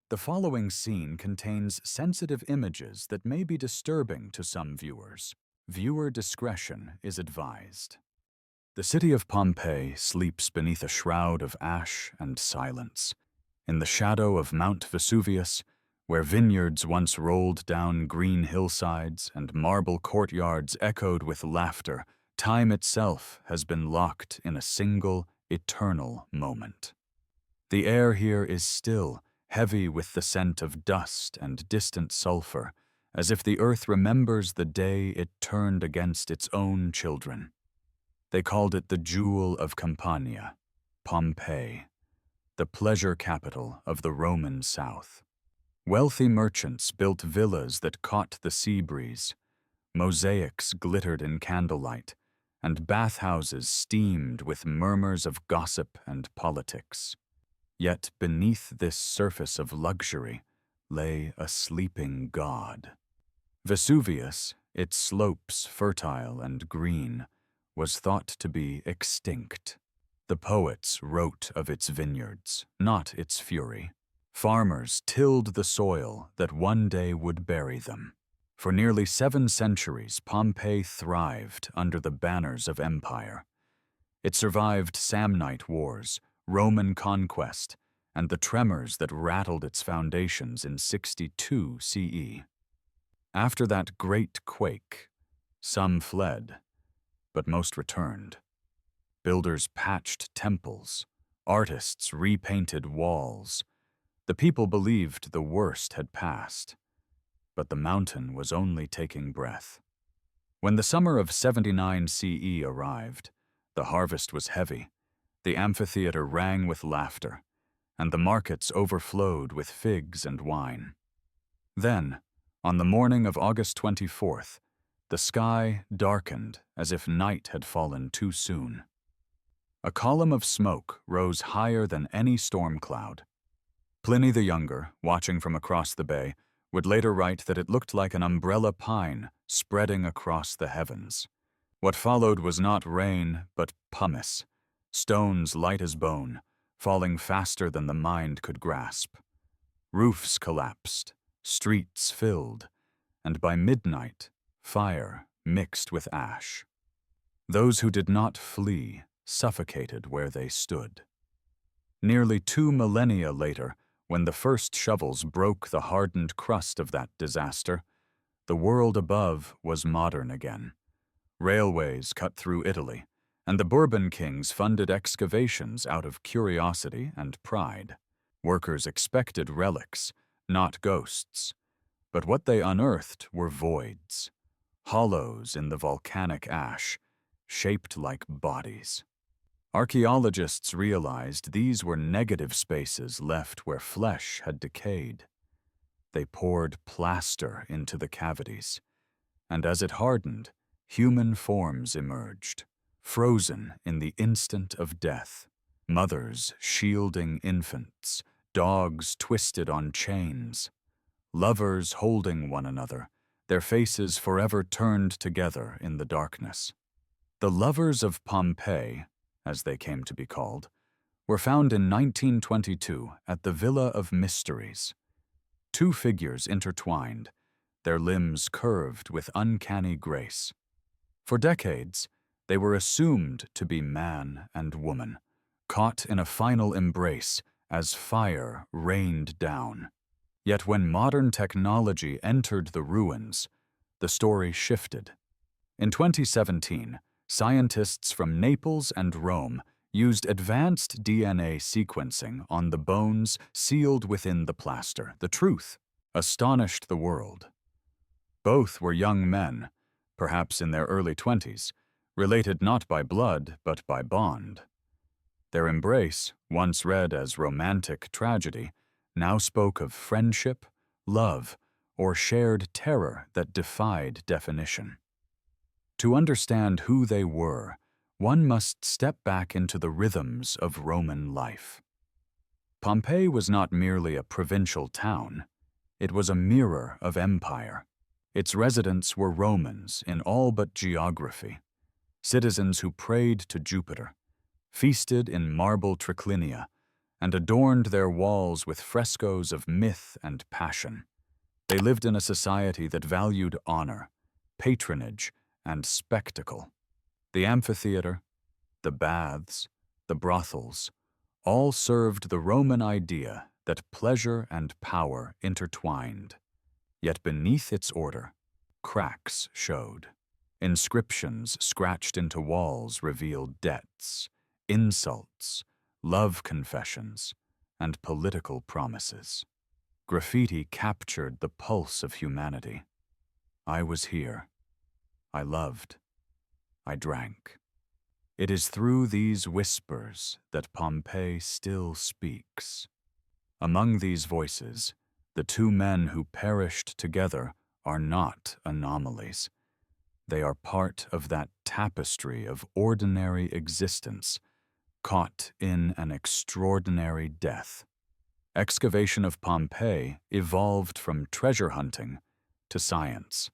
The following scene contains sensitive images that may be disturbing to some viewers. Viewer discretion is advised. The city of Pompeii sleeps beneath a shroud of ash and silence. In the shadow of Mount Vesuvius, where vineyards once rolled down green hillsides and marble courtyards echoed with laughter, time itself has been locked in a single, eternal moment. The air here is still, heavy with the scent of dust and distant sulfur, as if the earth remembers the day it turned against its own children. They called it the Jewel of Campania, Pompeii, the pleasure capital of the Roman South. Wealthy merchants built villas that caught the sea breeze, mosaics glittered in candlelight, and bathhouses steamed with murmurs of gossip and politics. Yet beneath this surface of luxury lay a sleeping god. Vesuvius, its slopes fertile and green, was thought to be extinct. The poets wrote of its vineyards, not its fury. Farmers tilled the soil that one day would bury them. For nearly 7 centuries, Pompeii thrived under the banners of empire. It survived Samnite wars, Roman conquest, and the tremors that rattled its foundations in 62 CE. After that great quake, some fled, but most returned. Builders patched temples, artists repainted walls. The people believed the worst had passed, but the mountain was only taking breath. When the summer of 79 CE arrived, the harvest was heavy, the amphitheater rang with laughter, and the markets overflowed with figs and wine. Then, on the morning of August 24th, the sky darkened as if night had fallen too soon. A column of smoke rose higher than any storm cloud. Pliny the Younger, watching from across the bay, would later write that it looked like an umbrella pine spreading across the heavens. What followed was not rain, but pumice, stones light as bone, falling faster than the mind could grasp. Roofs collapsed, streets filled, and by midnight, fire mixed with ash. Those who did not flee suffocated where they stood. Nearly 2 millennia later, when the first shovels broke the hardened crust of that disaster, the world above was modern again. Railways cut through Italy, and the Bourbon kings funded excavations out of curiosity and pride. Workers expected relics, not ghosts, but what they unearthed were voids, hollows in the volcanic ash, shaped like bodies. Archaeologists realized these were negative spaces left where flesh had decayed. They poured plaster into the cavities, and as it hardened, human forms emerged, frozen in the instant of death. Mothers shielding infants, dogs twisted on chains, lovers holding one another, their faces forever turned together in the darkness. The lovers of Pompeii, as they came to be called, were found in 1922 at the Villa of Mysteries. 2 figures intertwined, their limbs curved with uncanny grace. For decades, they were assumed to be man and woman, caught in a final embrace as fire rained down. Yet when modern technology entered the ruins, the story shifted. In 2017, scientists from Naples and Rome used advanced DNA sequencing on the bones sealed within the plaster. The truth astonished the world. Both were young men, perhaps in their early 20s, related not by blood but by bond. Their embrace, once read as romantic tragedy, now spoke of friendship, love, or shared terror that defied definition. To understand who they were, one must step back into the rhythms of Roman life. Pompeii was not merely a provincial town. It was a mirror of empire. Its residents were Romans in all but geography, citizens who prayed to Jupiter, feasted in marble triclinia, and adorned their walls with frescoes of myth and passion. They lived in a society that valued honor, patronage, and spectacle. The amphitheater, the baths, the brothels, all served the Roman idea that pleasure and power intertwined. Yet beneath its order, cracks showed. Inscriptions scratched into walls revealed debts, insults, love confessions, and political promises. Graffiti captured the pulse of humanity. I was here. I loved. I drank. It is through these whispers that Pompeii still speaks. Among these voices, the two men who perished together are not anomalies. They are part of that tapestry of ordinary existence, caught in an extraordinary death. Excavation of Pompeii evolved from treasure hunting to science.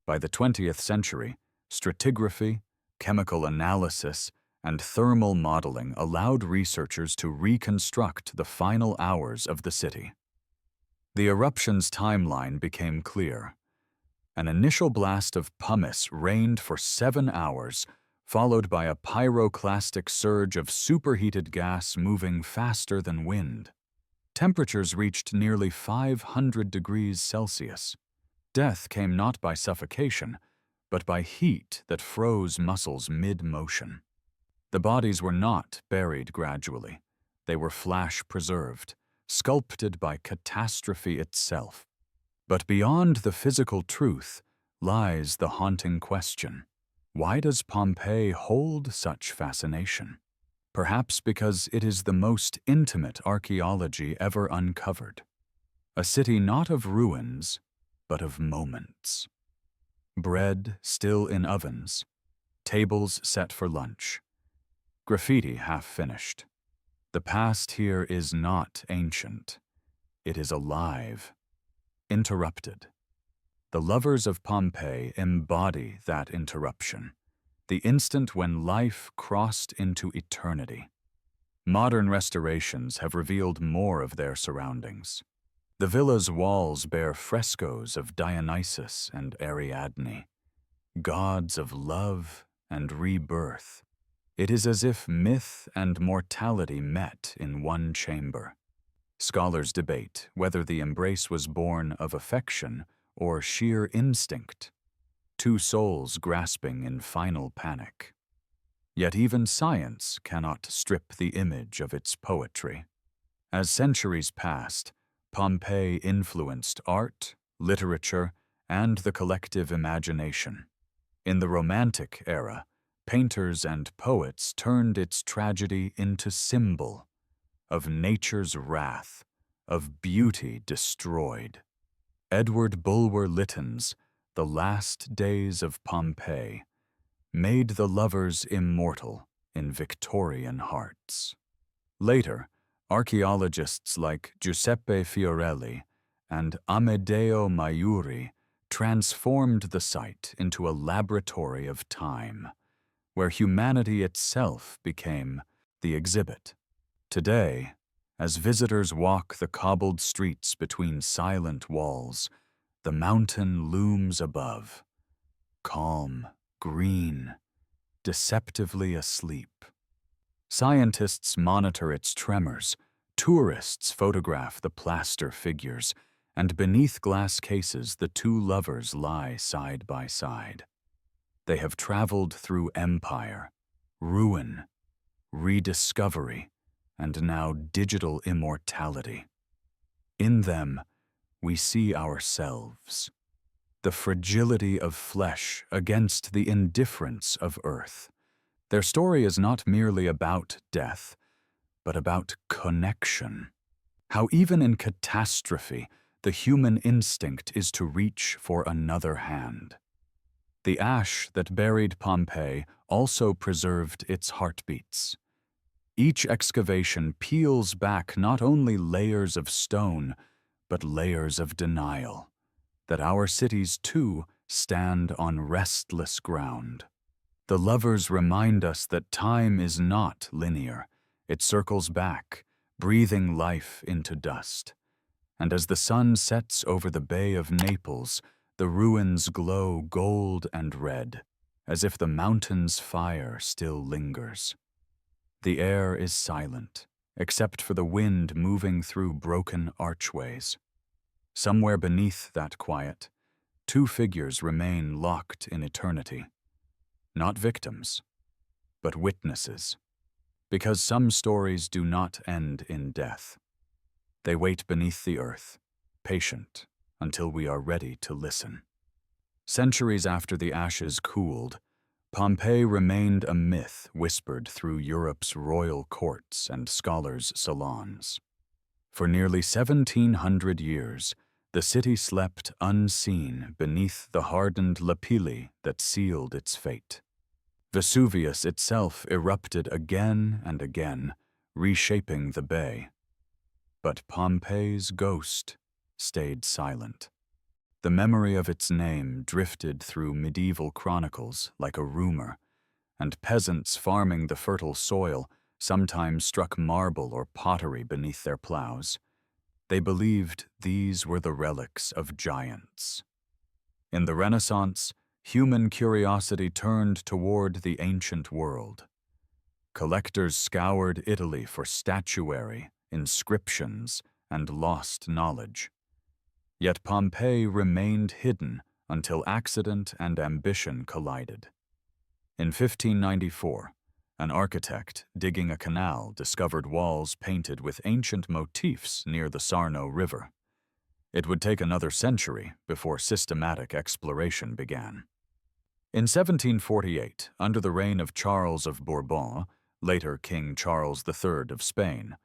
By the 20th century, stratigraphy, chemical analysis, and thermal modeling allowed researchers to reconstruct the final hours of the city. The eruption's timeline became clear. An initial blast of pumice rained for 7 hours, followed by a pyroclastic surge of superheated gas moving faster than wind. Temperatures reached nearly 500 degrees Celsius. Death came not by suffocation, but by heat that froze muscles mid-motion. The bodies were not buried gradually. They were flash-preserved, sculpted by catastrophe itself. But beyond the physical truth lies the haunting question. Why does Pompeii hold such fascination? Perhaps because it is the most intimate archaeology ever uncovered. A city not of ruins, but of moments. Bread still in ovens, tables set for lunch, graffiti half finished. The past here is not ancient. It is alive, interrupted. The lovers of Pompeii embody that interruption, the instant when life crossed into eternity. Modern restorations have revealed more of their surroundings. The villa's walls bear frescoes of Dionysus and Ariadne, gods of love and rebirth. It is as if myth and mortality met in one chamber. Scholars debate whether the embrace was born of affection or sheer instinct, two souls grasping in final panic. Yet even science cannot strip the image of its poetry. As centuries passed, Pompeii influenced art, literature, and the collective imagination. In the Romantic era, painters and poets turned its tragedy into symbol of nature's wrath, of beauty destroyed. Edward Bulwer Lytton's The Last Days of Pompeii made the lovers immortal in Victorian hearts. Later, archaeologists like Giuseppe Fiorelli and Amedeo Maiuri transformed the site into a laboratory of time, where humanity itself became the exhibit. Today, as visitors walk the cobbled streets between silent walls, the mountain looms above, calm, green, deceptively asleep. Scientists monitor its tremors, tourists photograph the plaster figures, and beneath glass cases the two lovers lie side by side. They have traveled through empire, ruin, rediscovery, and now digital immortality. In them, we see ourselves, the fragility of flesh against the indifference of earth. Their story is not merely about death, but about connection. How even in catastrophe, the human instinct is to reach for another hand. The ash that buried Pompeii also preserved its heartbeats. Each excavation peels back not only layers of stone, but layers of denial, that our cities too stand on restless ground. The lovers remind us that time is not linear. It circles back, breathing life into dust. And as the sun sets over the Bay of Naples, the ruins glow gold and red, as if the mountain's fire still lingers. The air is silent, except for the wind moving through broken archways. Somewhere beneath that quiet, two figures remain locked in eternity. Not victims, but witnesses. Because some stories do not end in death. They wait beneath the earth, patient, until we are ready to listen. Centuries after the ashes cooled, Pompeii remained a myth whispered through Europe's royal courts and scholars' salons. For nearly 1,700 years, the city slept unseen beneath the hardened lapilli that sealed its fate. Vesuvius itself erupted again and again, reshaping the bay. But Pompeii's ghost stayed silent. The memory of its name drifted through medieval chronicles like a rumor, and peasants farming the fertile soil sometimes struck marble or pottery beneath their plows. They believed these were the relics of giants. In the Renaissance, human curiosity turned toward the ancient world. Collectors scoured Italy for statuary, inscriptions, and lost knowledge. Yet Pompeii remained hidden until accident and ambition collided. In 1594, an architect digging a canal discovered walls painted with ancient motifs near the Sarno River. It would take another century before systematic exploration began. In 1748, under the reign of Charles of Bourbon, later King Charles III of Spain,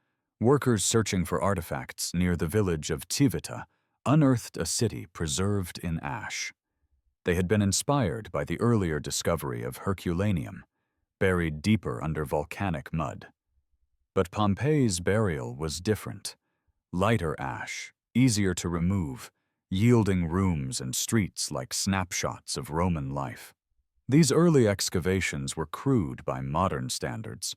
workers searching for artifacts near the village of Civita unearthed a city preserved in ash. They had been inspired by the earlier discovery of Herculaneum, buried deeper under volcanic mud. But Pompeii's burial was different. Lighter ash, easier to remove, yielding rooms and streets like snapshots of Roman life. These early excavations were crude by modern standards.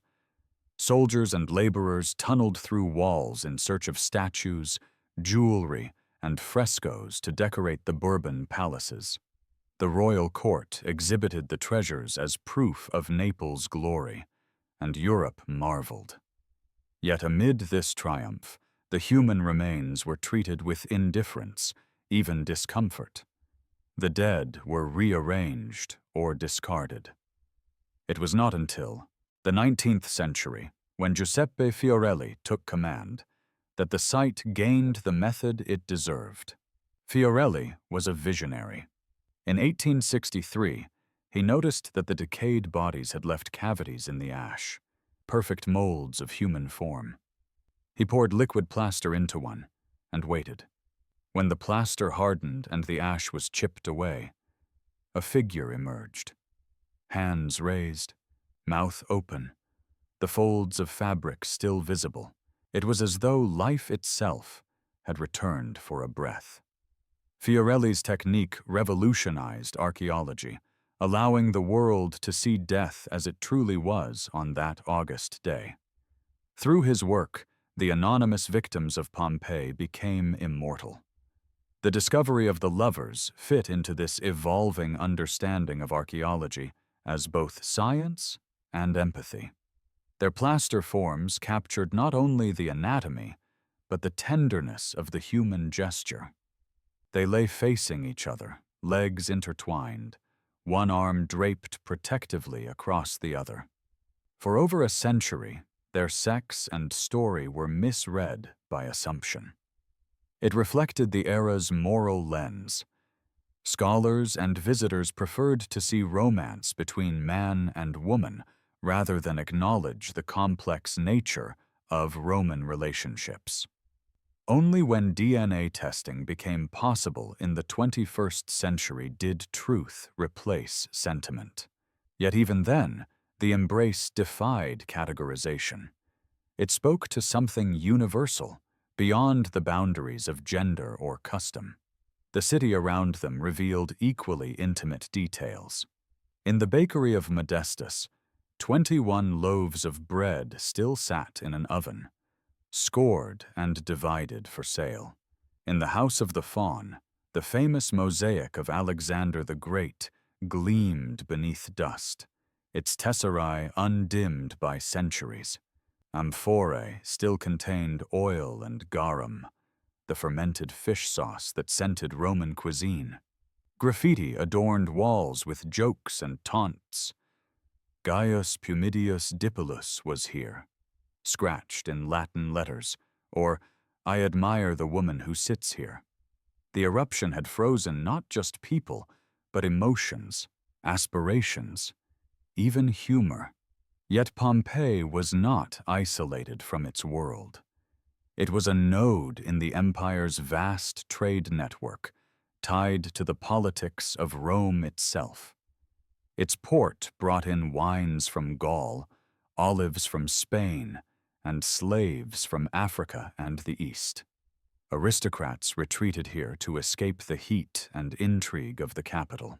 Soldiers and laborers tunneled through walls in search of statues, jewelry, and frescoes to decorate the Bourbon palaces. The royal court exhibited the treasures as proof of Naples' glory, and Europe marveled. Yet amid this triumph, the human remains were treated with indifference, even discomfort. The dead were rearranged or discarded. It was not until the 19th century, when Giuseppe Fiorelli took command, that the site gained the method it deserved. Fiorelli was a visionary. In 1863, he noticed that the decayed bodies had left cavities in the ash, perfect molds of human form. He poured liquid plaster into one and waited. When the plaster hardened and the ash was chipped away, a figure emerged. Hands raised, mouth open, the folds of fabric still visible. It was as though life itself had returned for a breath. Fiorelli's technique revolutionized archaeology, allowing the world to see death as it truly was on that August day. Through his work, the anonymous victims of Pompeii became immortal. The discovery of the lovers fit into this evolving understanding of archaeology as both science and empathy. Their plaster forms captured not only the anatomy, but the tenderness of the human gesture. They lay facing each other, legs intertwined, one arm draped protectively across the other. For over a century, their sex and story were misread by assumption. It reflected the era's moral lens. Scholars and visitors preferred to see romance between man and woman rather than acknowledge the complex nature of Roman relationships. Only when DNA testing became possible in the 21st century did truth replace sentiment. Yet even then, the embrace defied categorization. It spoke to something universal, beyond the boundaries of gender or custom. The city around them revealed equally intimate details. In the bakery of Modestus, 21 loaves of bread still sat in an oven, scored and divided for sale. In the House of the Faun, the famous mosaic of Alexander the Great gleamed beneath dust, its tesserae undimmed by centuries. Amphorae still contained oil and garum, the fermented fish sauce that scented Roman cuisine. Graffiti adorned walls with jokes and taunts. Gaius Pumidius Dipylus was here, scratched in Latin letters, or I admire the woman who sits here. The eruption had frozen not just people, but emotions, aspirations, even humor. Yet Pompeii was not isolated from its world. It was a node in the empire's vast trade network, tied to the politics of Rome itself. Its port brought in wines from Gaul, olives from Spain, and slaves from Africa and the East. Aristocrats retreated here to escape the heat and intrigue of the capital.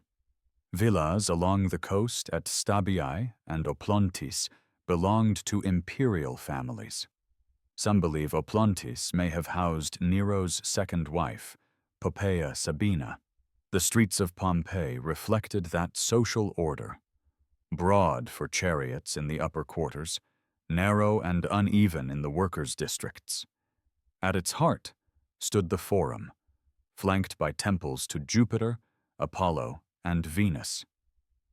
Villas along the coast at Stabiae and Oplontis belonged to imperial families. Some believe Oplontis may have housed Nero's second wife, Poppaea Sabina. The streets of Pompeii reflected that social order, broad for chariots in the upper quarters, narrow and uneven in the workers' districts. At its heart stood the Forum, flanked by temples to Jupiter, Apollo, and Venus,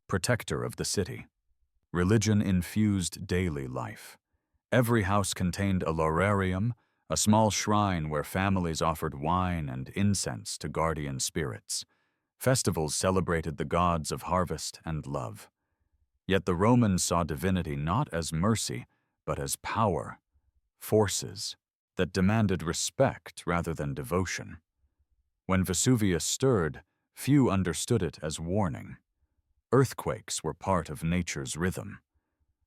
protector of the city. Religion infused daily life. Every house contained a laurarium, a small shrine where families offered wine and incense to guardian spirits. Festivals celebrated the gods of harvest and love. Yet the Romans saw divinity not as mercy, but as power, forces that demanded respect rather than devotion. When Vesuvius stirred, few understood it as warning. Earthquakes were part of nature's rhythm.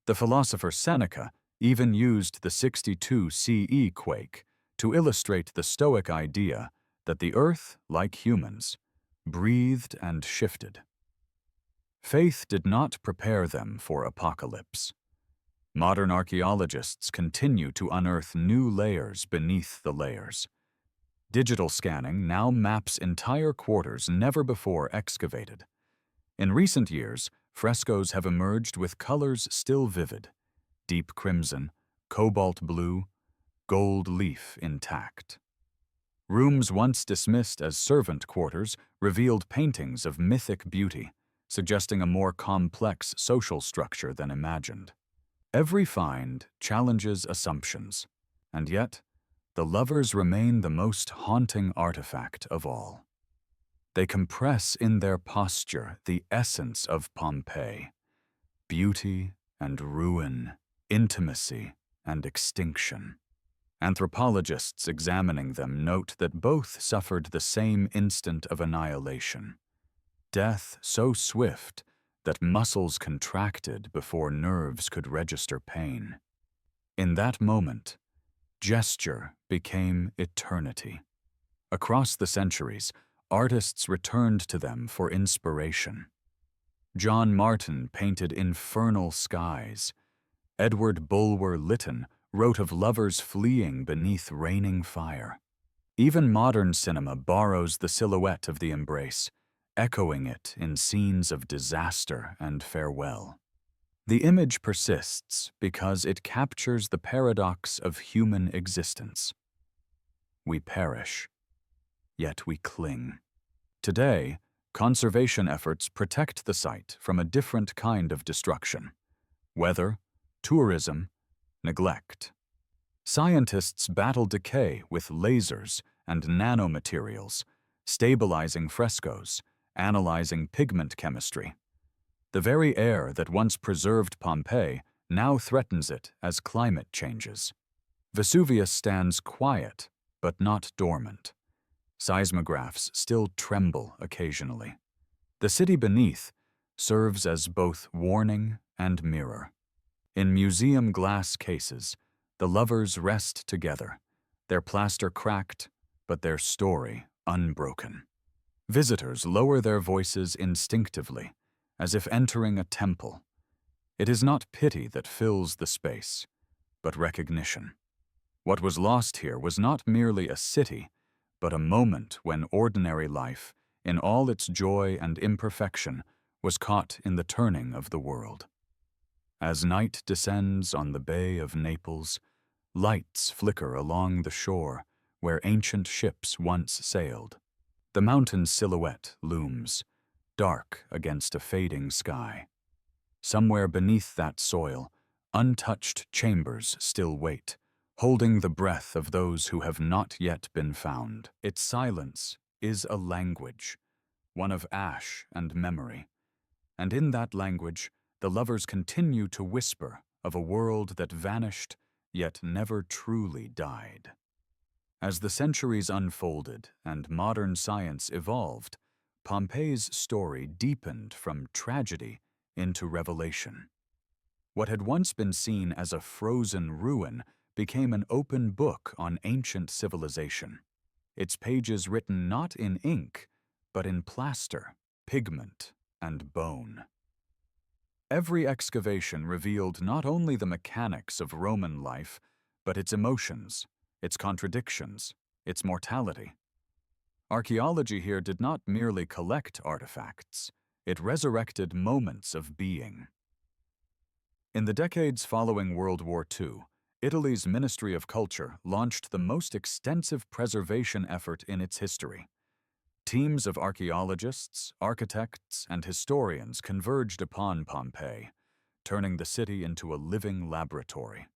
The philosopher Seneca even used the 62 CE quake to illustrate the Stoic idea that the earth, like humans, breathed and shifted. Faith did not prepare them for apocalypse. Modern archaeologists continue to unearth new layers beneath the layers. Digital scanning now maps entire quarters never before excavated. In recent years, frescoes have emerged with colors still vivid: deep crimson, cobalt blue, gold leaf intact. Rooms once dismissed as servant quarters revealed paintings of mythic beauty, suggesting a more complex social structure than imagined. Every find challenges assumptions, and yet the lovers remain the most haunting artifact of all. They compress in their posture the essence of Pompeii: beauty and ruin, intimacy and extinction. Anthropologists examining them note that both suffered the same instant of annihilation, death so swift that muscles contracted before nerves could register pain. In that moment, gesture became eternity. Across the centuries, artists returned to them for inspiration. John Martin painted infernal skies. Edward Bulwer Lytton wrote of lovers fleeing beneath raining fire. Even modern cinema borrows the silhouette of the embrace, echoing it in scenes of disaster and farewell. The image persists because it captures the paradox of human existence. We perish, yet we cling. Today, conservation efforts protect the site from a different kind of destruction: weather, tourism, neglect. Scientists battle decay with lasers and nanomaterials, stabilizing frescoes, analyzing pigment chemistry. The very air that once preserved Pompeii now threatens it as climate changes. Vesuvius stands quiet, but not dormant. Seismographs still tremble occasionally. The city beneath serves as both warning and mirror. In museum glass cases, the lovers rest together, their plaster cracked, but their story unbroken. Visitors lower their voices instinctively, as if entering a temple. It is not pity that fills the space, but recognition. What was lost here was not merely a city, but a moment when ordinary life, in all its joy and imperfection, was caught in the turning of the world. As night descends on the Bay of Naples, lights flicker along the shore where ancient ships once sailed. The mountain's silhouette looms, dark against a fading sky. Somewhere beneath that soil, untouched chambers still wait, holding the breath of those who have not yet been found. Its silence is a language, one of ash and memory. And in that language, the lovers continue to whisper of a world that vanished, yet never truly died. As the centuries unfolded and modern science evolved, Pompeii's story deepened from tragedy into revelation. What had once been seen as a frozen ruin became an open book on ancient civilization, its pages written not in ink, but in plaster, pigment, and bone. Every excavation revealed not only the mechanics of Roman life, but its emotions, its contradictions, its mortality. Archaeology here did not merely collect artifacts, it resurrected moments of being. In the decades following World War II, Italy's Ministry of Culture launched the most extensive preservation effort in its history. Teams of archaeologists, architects, and historians converged upon Pompeii, turning the city into a living laboratory.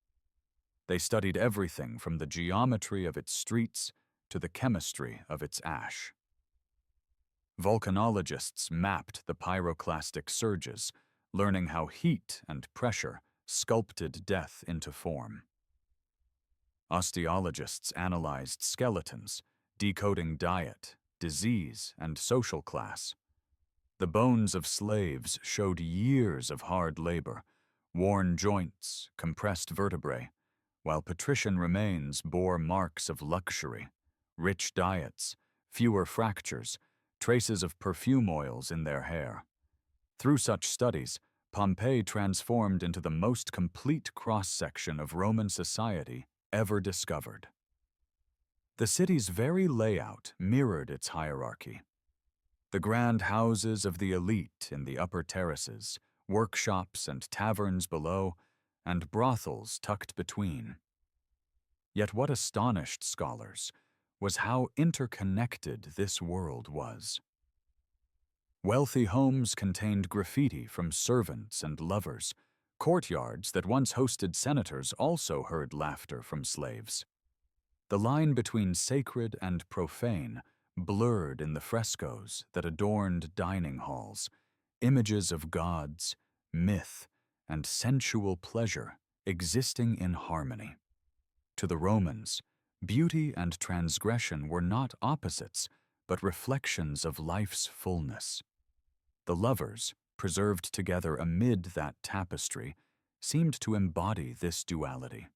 They studied everything from the geometry of its streets to the chemistry of its ash. Volcanologists mapped the pyroclastic surges, learning how heat and pressure sculpted death into form. Osteologists analyzed skeletons, decoding diet, disease, and social class. The bones of slaves showed years of hard labor, worn joints, compressed vertebrae, while patrician remains bore marks of luxury, rich diets, fewer fractures, traces of perfume oils in their hair. Through such studies, Pompeii transformed into the most complete cross-section of Roman society ever discovered. The city's very layout mirrored its hierarchy. The grand houses of the elite in the upper terraces, workshops and taverns below, and brothels tucked between. Yet what astonished scholars was how interconnected this world was. Wealthy homes contained graffiti from servants and lovers. Courtyards that once hosted senators also heard laughter from slaves. The line between sacred and profane blurred in the frescoes that adorned dining halls, images of gods, myth, and sensual pleasure existing in harmony. To the Romans, beauty and transgression were not opposites, but reflections of life's fullness. The lovers, preserved together amid that tapestry, seemed to embody this duality.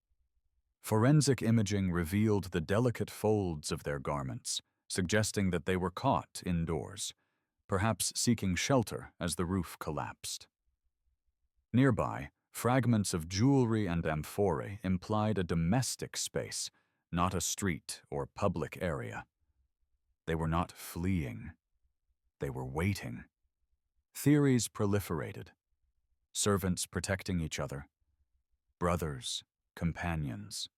Forensic imaging revealed the delicate folds of their garments, suggesting that they were caught indoors, perhaps seeking shelter as the roof collapsed. Nearby, fragments of jewelry and amphorae implied a domestic space, not a street or public area. They were not fleeing. They were waiting. Theories proliferated. Servants protecting each other. Brothers, companions.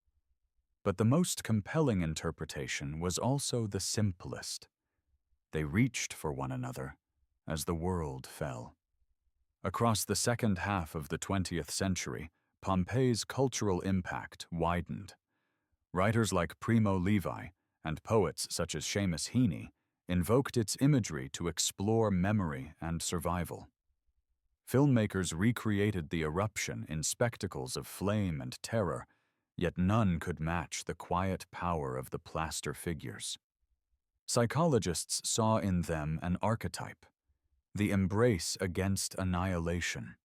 But the most compelling interpretation was also the simplest. They reached for one another as the world fell. Across the second half of the 20th century, Pompeii's cultural impact widened. Writers like Primo Levi and poets such as Seamus Heaney invoked its imagery to explore memory and survival. Filmmakers recreated the eruption in spectacles of flame and terror, yet none could match the quiet power of the plaster figures. Psychologists saw in them an archetype, the embrace against annihilation,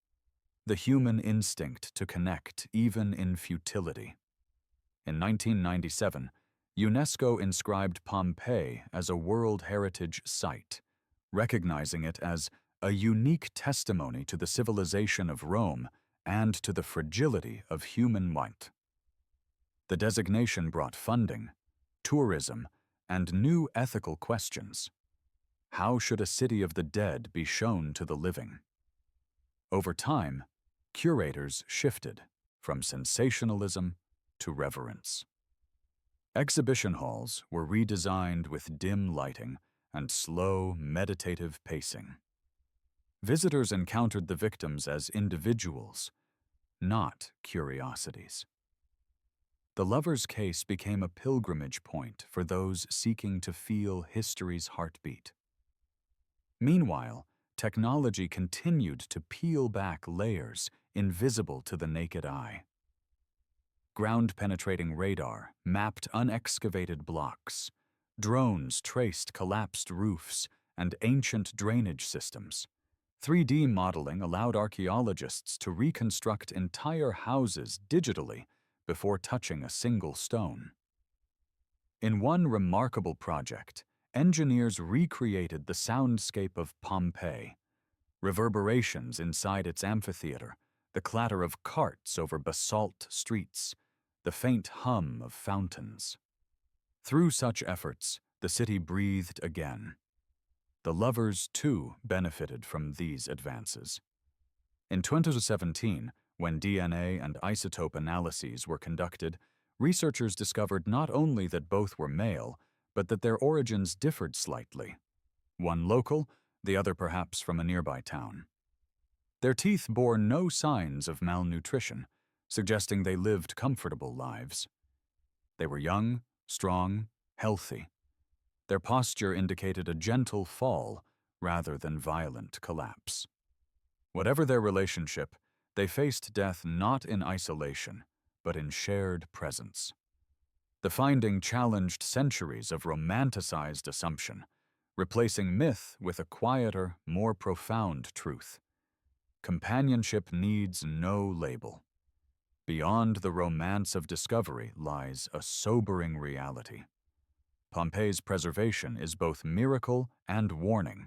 the human instinct to connect even in futility. In 1997, UNESCO inscribed Pompeii as a World Heritage Site, recognizing it as a unique testimony to the civilization of Rome and to the fragility of human might. The designation brought funding, tourism, and new ethical questions. How should a city of the dead be shown to the living? Over time, curators shifted from sensationalism to reverence. Exhibition halls were redesigned with dim lighting and slow, meditative pacing. Visitors encountered the victims as individuals, not curiosities. The lover's case became a pilgrimage point for those seeking to feel history's heartbeat. Meanwhile, technology continued to peel back layers invisible to the naked eye. Ground-penetrating radar mapped unexcavated blocks. Drones traced collapsed roofs and ancient drainage systems. 3D modeling allowed archaeologists to reconstruct entire houses digitally before touching a single stone. In one remarkable project, engineers recreated the soundscape of Pompeii. Reverberations inside its amphitheater, the clatter of carts over basalt streets, the faint hum of fountains. Through such efforts, the city breathed again. The lovers, too, benefited from these advances. In 2017, when DNA and isotope analyses were conducted, researchers discovered not only that both were male, but that their origins differed slightly. One local, the other perhaps from a nearby town. Their teeth bore no signs of malnutrition, suggesting they lived comfortable lives. They were young, strong, healthy. Their posture indicated a gentle fall rather than violent collapse. Whatever their relationship, they faced death not in isolation, but in shared presence. The finding challenged centuries of romanticized assumption, replacing myth with a quieter, more profound truth. Companionship needs no label. Beyond the romance of discovery lies a sobering reality. Pompeii's preservation is both miracle and warning.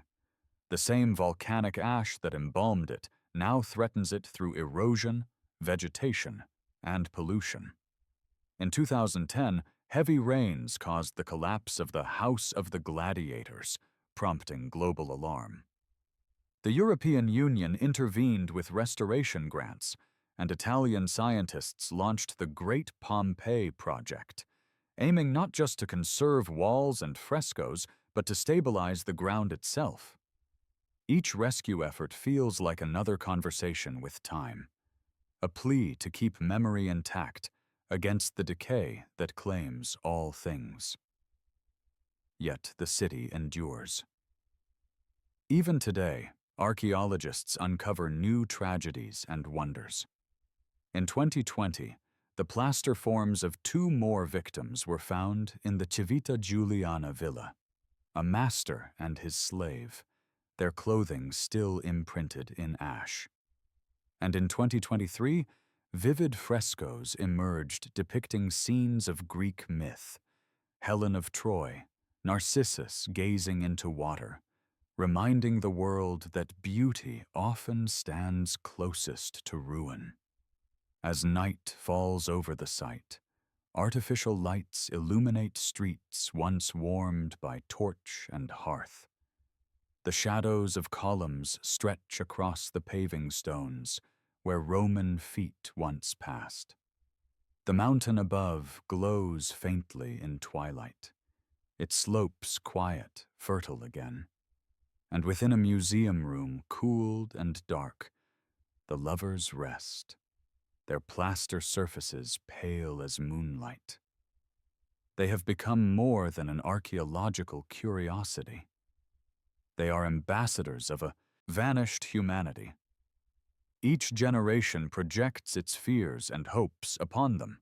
The same volcanic ash that embalmed it now threatens it through erosion, vegetation, and pollution. In 2010, heavy rains caused the collapse of the House of the Gladiators, prompting global alarm. The European Union intervened with restoration grants, and Italian scientists launched the Great Pompeii Project, aiming not just to conserve walls and frescoes, but to stabilize the ground itself. Each rescue effort feels like another conversation with time, a plea to keep memory intact against the decay that claims all things. Yet the city endures. Even today, archaeologists uncover new tragedies and wonders. In 2020, the plaster forms of 2 more victims were found in the Civita Giuliana villa, a master and his slave, their clothing still imprinted in ash. And in 2023, vivid frescoes emerged depicting scenes of Greek myth, Helen of Troy, Narcissus gazing into water, reminding the world that beauty often stands closest to ruin. As night falls over the site, artificial lights illuminate streets once warmed by torch and hearth. The shadows of columns stretch across the paving stones where Roman feet once passed. The mountain above glows faintly in twilight, its slopes quiet, fertile again. And within a museum room cooled and dark, the lovers rest, their plaster surfaces pale as moonlight. They have become more than an archaeological curiosity. They are ambassadors of a vanished humanity. Each generation projects its fears and hopes upon them.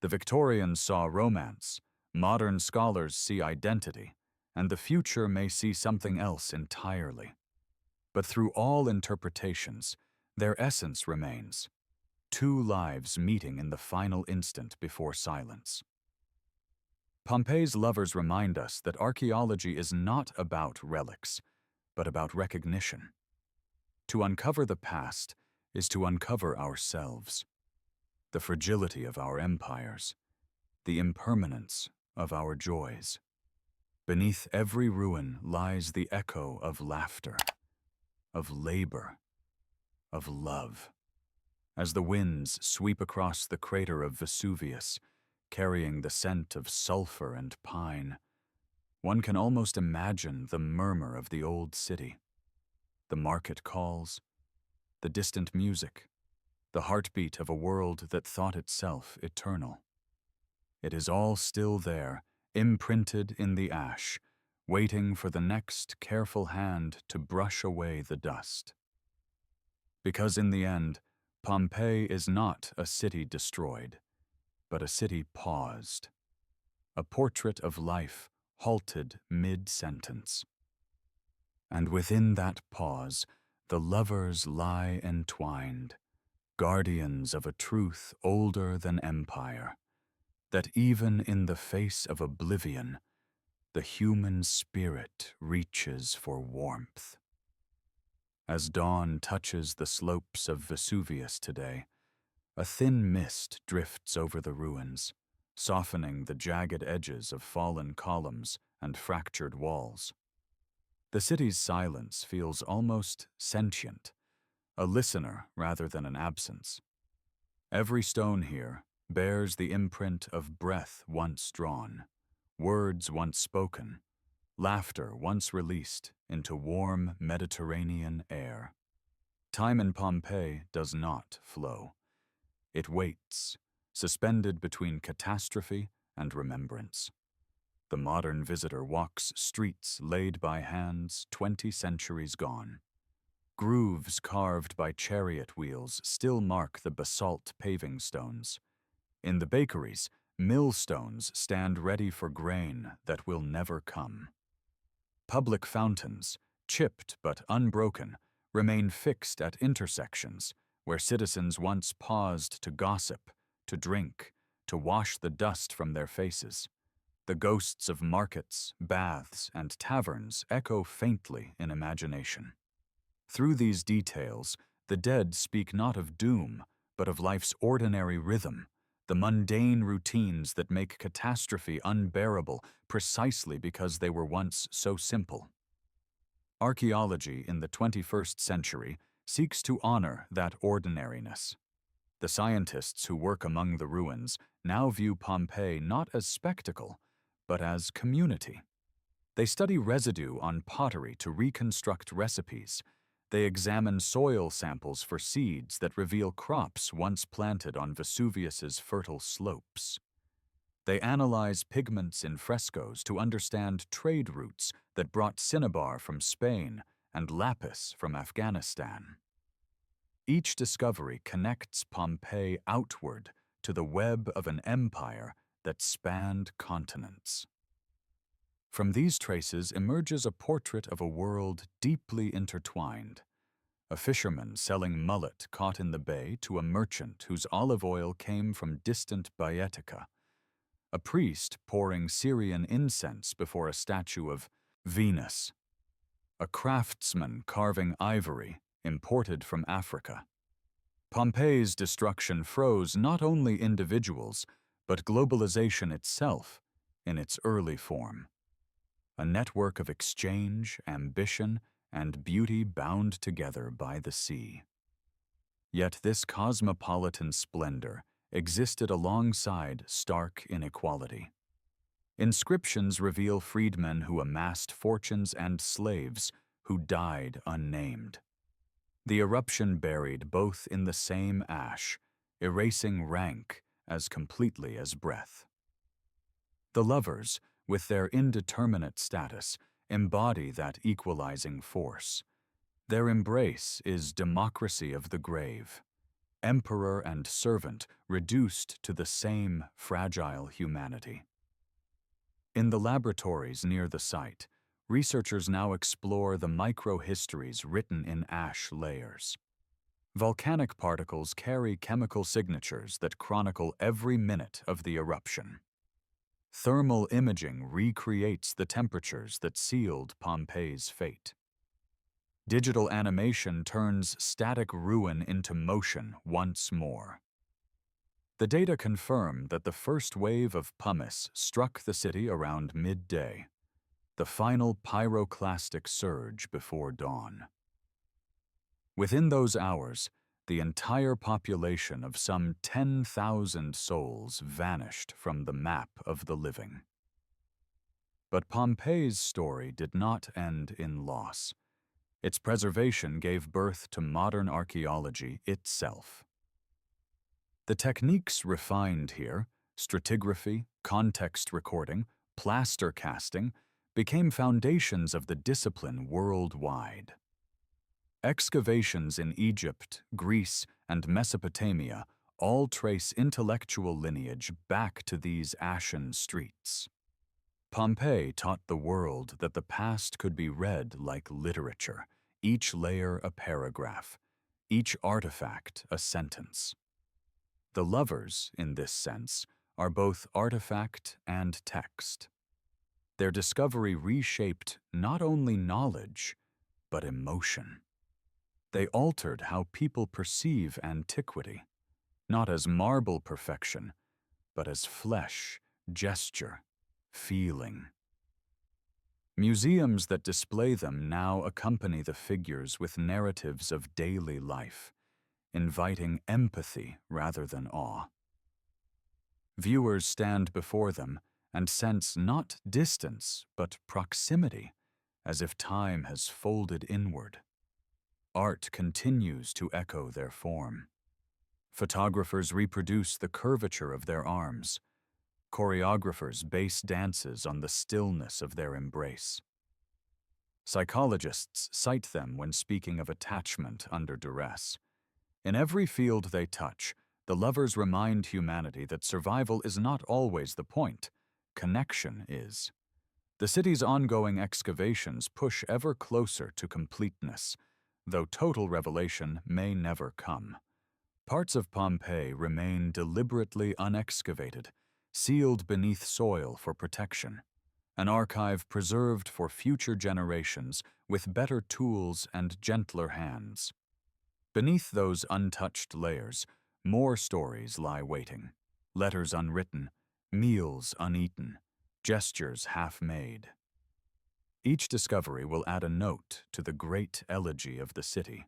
The Victorians saw romance, modern scholars see identity, and the future may see something else entirely. But through all interpretations, their essence remains: 2 lives meeting in the final instant before silence. Pompeii's lovers remind us that archaeology is not about relics, but about recognition. To uncover the past is to uncover ourselves, the fragility of our empires, the impermanence of our joys. Beneath every ruin lies the echo of laughter, of labor, of love. As the winds sweep across the crater of Vesuvius, carrying the scent of sulfur and pine, one can almost imagine the murmur of the old city, the market calls, the distant music, the heartbeat of a world that thought itself eternal. It is all still there, imprinted in the ash, waiting for the next careful hand to brush away the dust. Because in the end, Pompeii is not a city destroyed, but a city paused, a portrait of life halted mid-sentence. And within that pause, the lovers lie entwined, guardians of a truth older than empire, that even in the face of oblivion, the human spirit reaches for warmth. As dawn touches the slopes of Vesuvius today, a thin mist drifts over the ruins, softening the jagged edges of fallen columns and fractured walls. The city's silence feels almost sentient, a listener rather than an absence. Every stone here bears the imprint of breath once drawn, words once spoken, laughter once released into warm Mediterranean air. Time in Pompeii does not flow. It waits, suspended between catastrophe and remembrance. The modern visitor walks streets laid by hands 20 centuries gone. Grooves carved by chariot wheels still mark the basalt paving stones. In the bakeries, millstones stand ready for grain that will never come. Public fountains, chipped but unbroken, remain fixed at intersections where citizens once paused to gossip, to drink, to wash the dust from their faces. The ghosts of markets, baths, and taverns echo faintly in imagination. Through these details, the dead speak not of doom, but of life's ordinary rhythm, the mundane routines that make catastrophe unbearable precisely because they were once so simple. Archaeology in the 21st century seeks to honor that ordinariness. The scientists who work among the ruins now view Pompeii not as spectacle, but as community. They study residue on pottery to reconstruct recipes. They examine soil samples for seeds that reveal crops once planted on Vesuvius's fertile slopes. They analyze pigments in frescoes to understand trade routes that brought cinnabar from Spain and lapis from Afghanistan. Each discovery connects Pompeii outward to the web of an empire that spanned continents. From these traces emerges a portrait of a world deeply intertwined. A fisherman selling mullet caught in the bay to a merchant whose olive oil came from distant Baetica. A priest pouring Syrian incense before a statue of Venus. A craftsman carving ivory imported from Africa. Pompeii's destruction froze not only individuals, but globalization itself in its early form. A network of exchange, ambition, and beauty bound together by the sea. Yet this cosmopolitan splendor existed alongside stark inequality. Inscriptions reveal freedmen who amassed fortunes and slaves who died unnamed. The eruption buried both in the same ash, erasing rank as completely as breath. The lovers, with their indeterminate status, embody that equalizing force. Their embrace is democracy of the grave, emperor and servant reduced to the same fragile humanity. In the laboratories near the site, researchers now explore the microhistories written in ash layers. Volcanic particles carry chemical signatures that chronicle every minute of the eruption. Thermal imaging recreates the temperatures that sealed Pompeii's fate. Digital animation turns static ruin into motion once more. The data confirm that the first wave of pumice struck the city around midday, the final pyroclastic surge before dawn. Within those hours, the entire population of some 10,000 souls vanished from the map of the living. But Pompeii's story did not end in loss. Its preservation gave birth to modern archaeology itself. The techniques refined here, stratigraphy, context recording, plaster casting, became foundations of the discipline worldwide. Excavations in Egypt, Greece, and Mesopotamia all trace intellectual lineage back to these ashen streets. Pompeii taught the world that the past could be read like literature, each layer a paragraph, each artifact a sentence. The lovers, in this sense, are both artifact and text. Their discovery reshaped not only knowledge, but emotion. They altered how people perceive antiquity, not as marble perfection, but as flesh, gesture, feeling. Museums that display them now accompany the figures with narratives of daily life, inviting empathy rather than awe. Viewers stand before them and sense not distance but proximity, as if time has folded inward. Art continues to echo their form. Photographers reproduce the curvature of their arms. Choreographers base dances on the stillness of their embrace. Psychologists cite them when speaking of attachment under duress. In every field they touch, the lovers remind humanity that survival is not always the point. Connection is. The city's ongoing excavations push ever closer to completeness, though total revelation may never come. Parts of Pompeii remain deliberately unexcavated, sealed beneath soil for protection, an archive preserved for future generations with better tools and gentler hands. Beneath those untouched layers, more stories lie waiting, letters unwritten, meals uneaten, gestures half-made. Each discovery will add a note to the great elegy of the city,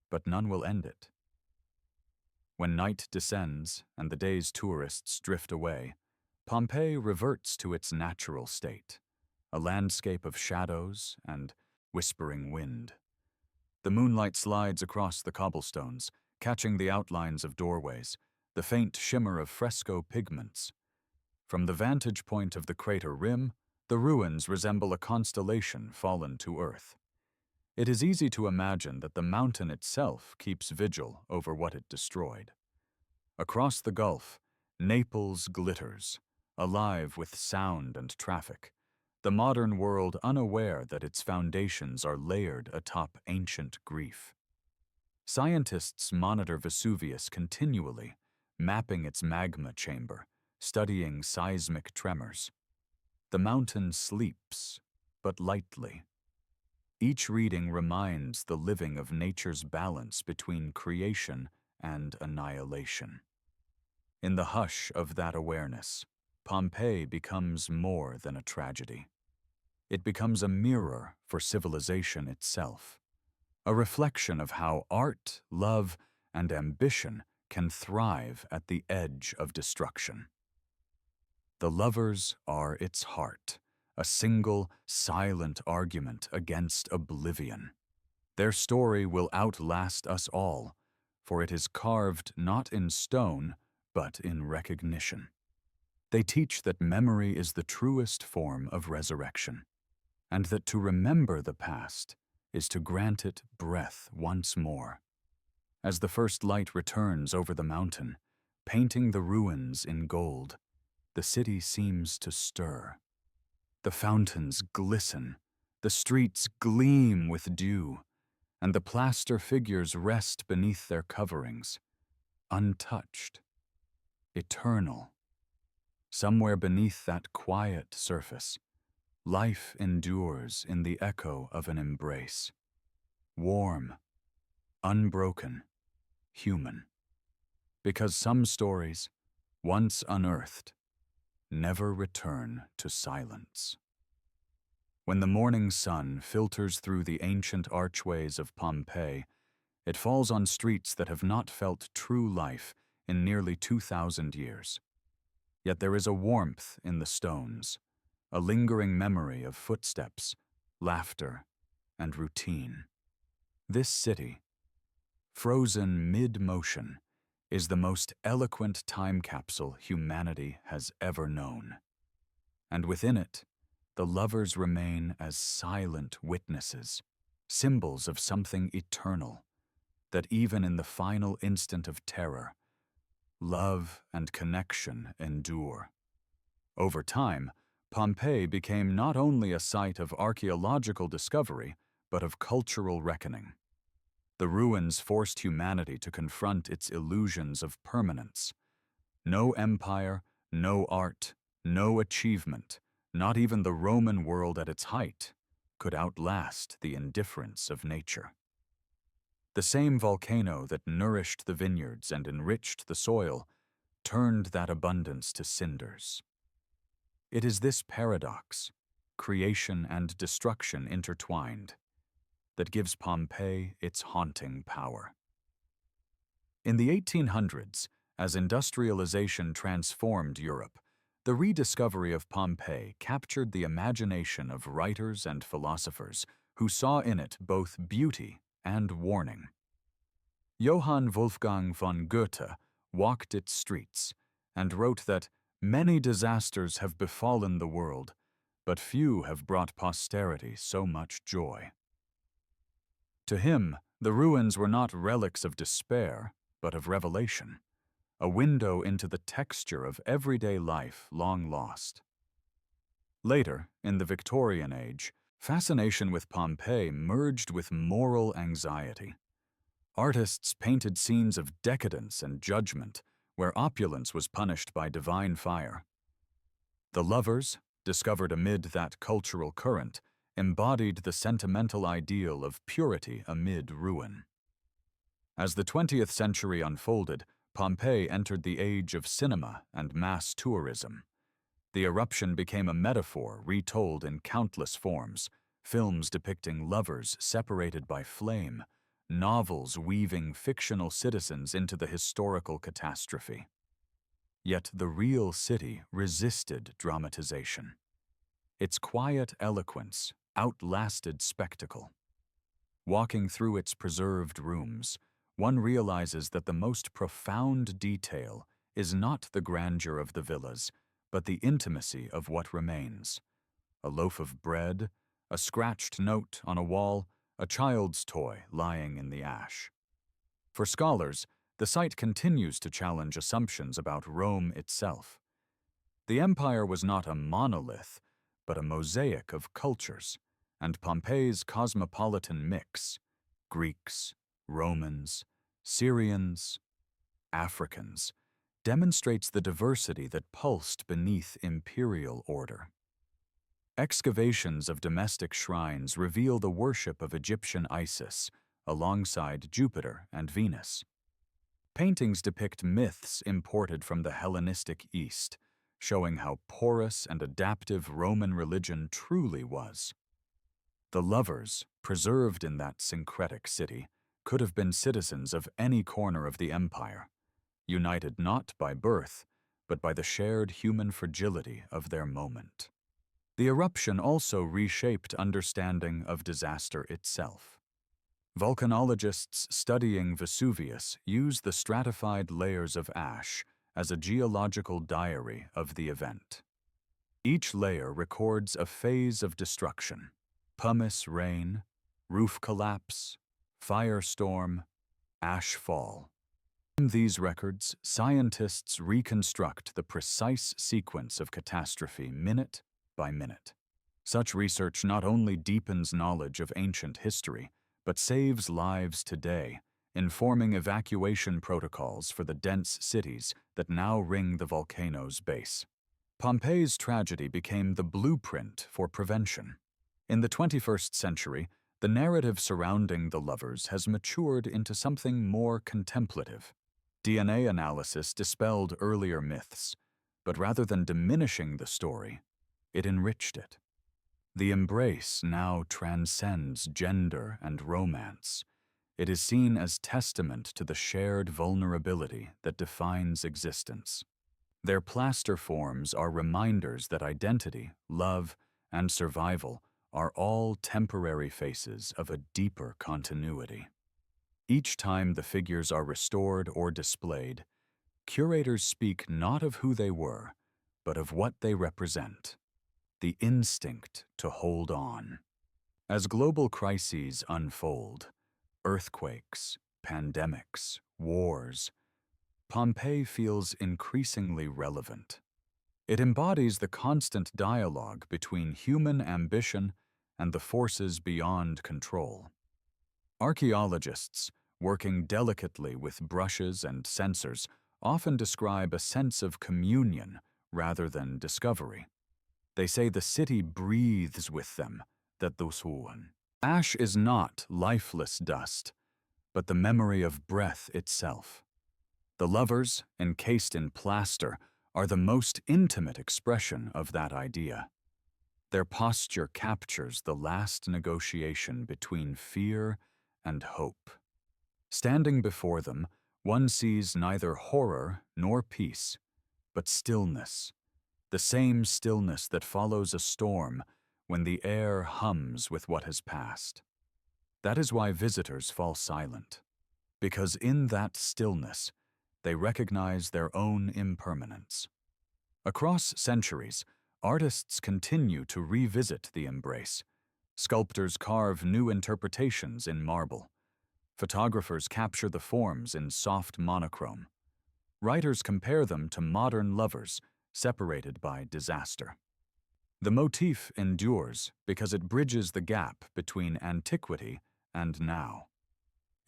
but none will end it. When night descends and the day's tourists drift away, Pompeii reverts to its natural state, a landscape of shadows and whispering wind. The moonlight slides across the cobblestones, catching the outlines of doorways, the faint shimmer of fresco pigments. From the vantage point of the crater rim, the ruins resemble a constellation fallen to earth. It is easy to imagine that the mountain itself keeps vigil over what it destroyed. Across the gulf, Naples glitters, alive with sound and traffic, the modern world unaware that its foundations are layered atop ancient grief. Scientists monitor Vesuvius continually, mapping its magma chamber, studying seismic tremors. The mountain sleeps, but lightly. Each reading reminds the living of nature's balance between creation and annihilation. In the hush of that awareness, Pompeii becomes more than a tragedy. It becomes a mirror for civilization itself, a reflection of how art, love, and ambition can thrive at the edge of destruction. The lovers are its heart, a single, silent argument against oblivion. Their story will outlast us all, for it is carved not in stone, but in recognition. They teach that memory is the truest form of resurrection, and that to remember the past is to grant it breath once more. As the first light returns over the mountain, painting the ruins in gold, the city seems to stir. The fountains glisten, the streets gleam with dew, and the plaster figures rest beneath their coverings, untouched, eternal. Somewhere beneath that quiet surface, life endures in the echo of an embrace, warm, unbroken, human. Because some stories, once unearthed, never return to silence. When the morning sun filters through the ancient archways of Pompeii, it falls on streets that have not felt true life in nearly 2,000 years. Yet there is a warmth in the stones, a lingering memory of footsteps, laughter, and routine. This city, frozen mid-motion, is the most eloquent time capsule humanity has ever known. And within it, the lovers remain as silent witnesses, symbols of something eternal, that even in the final instant of terror, love and connection endure. Over time, Pompeii became not only a site of archaeological discovery, but of cultural reckoning. The ruins forced humanity to confront its illusions of permanence. No empire, no art, no achievement, not even the Roman world at its height, could outlast the indifference of nature. The same volcano that nourished the vineyards and enriched the soil turned that abundance to cinders. It is this paradox, creation and destruction intertwined, that gives Pompeii its haunting power. In the 1800s, as industrialization transformed Europe, the rediscovery of Pompeii captured the imagination of writers and philosophers who saw in it both beauty and warning. Johann Wolfgang von Goethe walked its streets and wrote that many disasters have befallen the world, but few have brought posterity so much joy. To him, the ruins were not relics of despair, but of revelation, a window into the texture of everyday life long lost. Later, in the Victorian Age, fascination with Pompeii merged with moral anxiety. Artists painted scenes of decadence and judgment, where opulence was punished by divine fire. The lovers, discovered amid that cultural current, embodied the sentimental ideal of purity amid ruin. As the 20th century unfolded, Pompeii entered the age of cinema and mass tourism. The eruption became a metaphor retold in countless forms, films depicting lovers separated by flame, novels weaving fictional citizens into the historical catastrophe. Yet the real city resisted dramatization. Its quiet eloquence outlasted spectacle. Walking through its preserved rooms, one realizes that the most profound detail is not the grandeur of the villas, but the intimacy of what remains. A loaf of bread, a scratched note on a wall, a child's toy lying in the ash. For scholars, the site continues to challenge assumptions about Rome itself. The empire was not a monolith, but a mosaic of cultures, and Pompeii's cosmopolitan mix, Greeks, Romans, Syrians, Africans, demonstrates the diversity that pulsed beneath imperial order. Excavations of domestic shrines reveal the worship of Egyptian Isis alongside Jupiter and Venus. Paintings depict myths imported from the Hellenistic East, showing how porous and adaptive Roman religion truly was. The lovers, preserved in that syncretic city, could have been citizens of any corner of the empire, united not by birth, but by the shared human fragility of their moment. The eruption also reshaped understanding of disaster itself. Volcanologists studying Vesuvius use the stratified layers of ash as a geological diary of the event. Each layer records a phase of destruction: pumice rain, roof collapse, firestorm, ash fall. From these records, scientists reconstruct the precise sequence of catastrophe minute by minute. Such research not only deepens knowledge of ancient history, but saves lives today, informing evacuation protocols for the dense cities that now ring the volcano's base. Pompeii's tragedy became the blueprint for prevention. In the 21st century, the narrative surrounding the lovers has matured into something more contemplative. DNA analysis dispelled earlier myths, but rather than diminishing the story, it enriched it. The embrace now transcends gender and romance. It is seen as testament to the shared vulnerability that defines existence. Their plaster forms are reminders that identity, love, and survival are all temporary faces of a deeper continuity. Each time the figures are restored or displayed, curators speak not of who they were, but of what they represent: the instinct to hold on. As global crises unfold, earthquakes, pandemics, wars, Pompeii feels increasingly relevant. It embodies the constant dialogue between human ambition and the forces beyond control. Archaeologists, working delicately with brushes and sensors, often describe a sense of communion rather than discovery. They say the city breathes with them, that those who won. Ash is not lifeless dust, but the memory of breath itself. The lovers, encased in plaster, are the most intimate expression of that idea. Their posture captures the last negotiation between fear and hope. Standing before them, one sees neither horror nor peace, but stillness, the same stillness that follows a storm when the air hums with what has passed. That is why visitors fall silent, because in that stillness, they recognize their own impermanence. Across centuries, artists continue to revisit the embrace. Sculptors carve new interpretations in marble. Photographers capture the forms in soft monochrome. Writers compare them to modern lovers, separated by disaster. The motif endures because it bridges the gap between antiquity and now.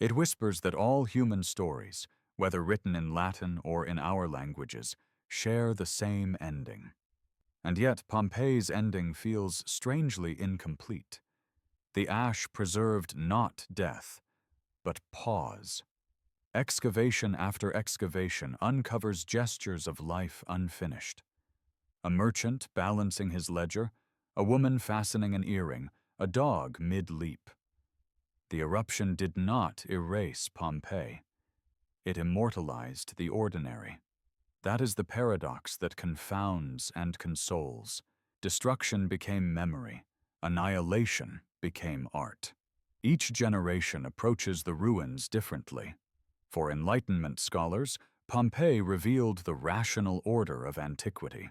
It whispers that all human stories, whether written in Latin or in our languages, share the same ending. And yet Pompeii's ending feels strangely incomplete. The ash preserved not death, but pause. Excavation after excavation uncovers gestures of life unfinished. A merchant balancing his ledger, a woman fastening an earring, a dog mid-leap. The eruption did not erase Pompeii. It immortalized the ordinary. That is the paradox that confounds and consoles. Destruction became memory. Annihilation became art. Each generation approaches the ruins differently. For Enlightenment scholars, Pompeii revealed the rational order of antiquity.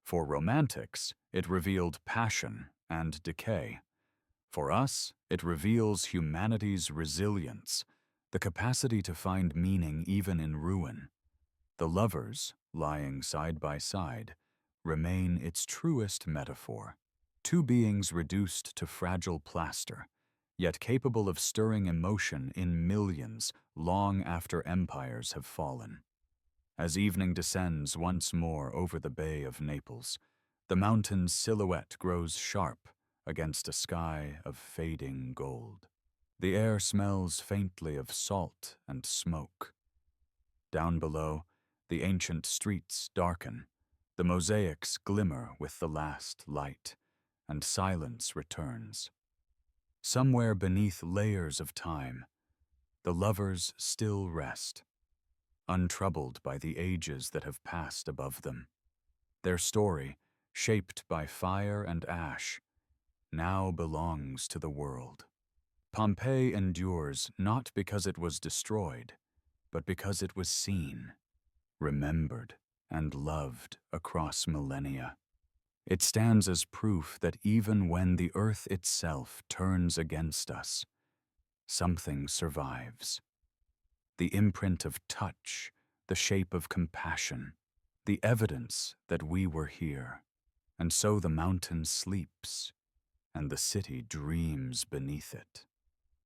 For Romantics, it revealed passion and decay. For us, it reveals humanity's resilience, the capacity to find meaning even in ruin. The lovers, lying side by side, remain its truest metaphor. Two beings reduced to fragile plaster, yet capable of stirring emotion in millions long after empires have fallen. As evening descends once more over the Bay of Naples, the mountain's silhouette grows sharp against a sky of fading gold. The air smells faintly of salt and smoke. Down below, the ancient streets darken, the mosaics glimmer with the last light, and silence returns. Somewhere beneath layers of time, the lovers still rest, untroubled by the ages that have passed above them. Their story, shaped by fire and ash, now belongs to the world. Pompeii endures not because it was destroyed, but because it was seen, remembered, and loved across millennia. It stands as proof that even when the earth itself turns against us, something survives. The imprint of touch, the shape of compassion, the evidence that we were here. And so the mountain sleeps, and the city dreams beneath it.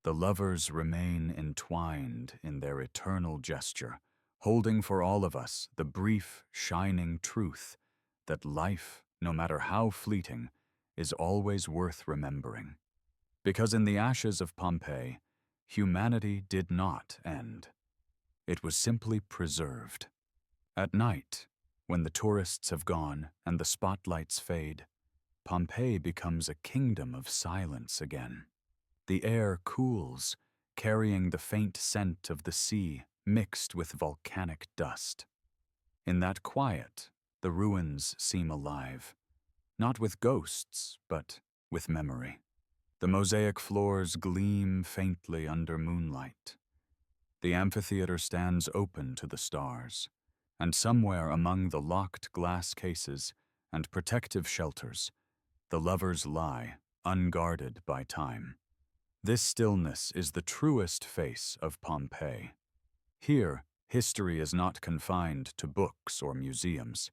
The lovers remain entwined in their eternal gesture, holding for all of us the brief, shining truth that life, no matter how fleeting, is always worth remembering. Because in the ashes of Pompeii, humanity did not end. It was simply preserved. At night, when the tourists have gone and the spotlights fade, Pompeii becomes a kingdom of silence again. The air cools, carrying the faint scent of the sea mixed with volcanic dust. In that quiet, the ruins seem alive, not with ghosts, but with memory. The mosaic floors gleam faintly under moonlight. The amphitheater stands open to the stars, and somewhere among the locked glass cases and protective shelters, the lovers lie, unguarded by time. This stillness is the truest face of Pompeii. Here, history is not confined to books or museums.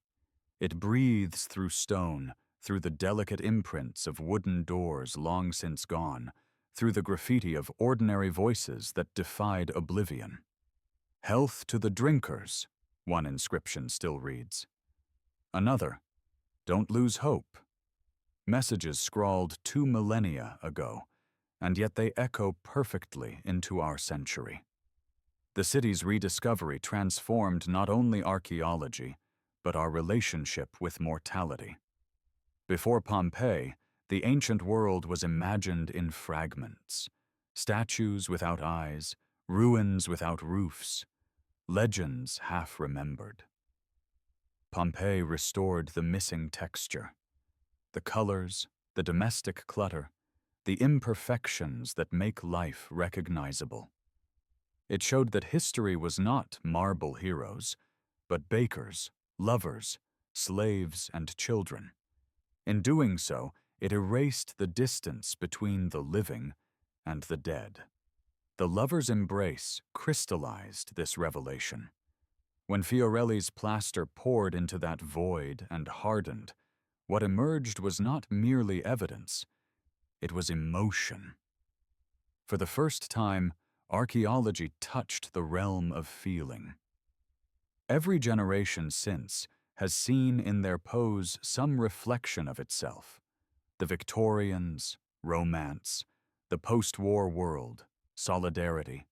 It breathes through stone, through the delicate imprints of wooden doors long since gone, through the graffiti of ordinary voices that defied oblivion. "Health to the drinkers," one inscription still reads. Another, "Don't lose hope." Messages scrawled 2 millennia ago, and yet they echo perfectly into our century. The city's rediscovery transformed not only archaeology, but our relationship with mortality. Before Pompeii, the ancient world was imagined in fragments: statues without eyes, ruins without roofs, legends half remembered. Pompeii restored the missing texture, the colors, the domestic clutter, the imperfections that make life recognizable. It showed that history was not marble heroes, but bakers, lovers, slaves, and children. In doing so, it erased the distance between the living and the dead. The lover's embrace crystallized this revelation. When Fiorelli's plaster poured into that void and hardened, what emerged was not merely evidence, it was emotion. For the first time, archaeology touched the realm of feeling. Every generation since has seen in their pose some reflection of itself: the Victorians, romance; the post-war world, solidarity;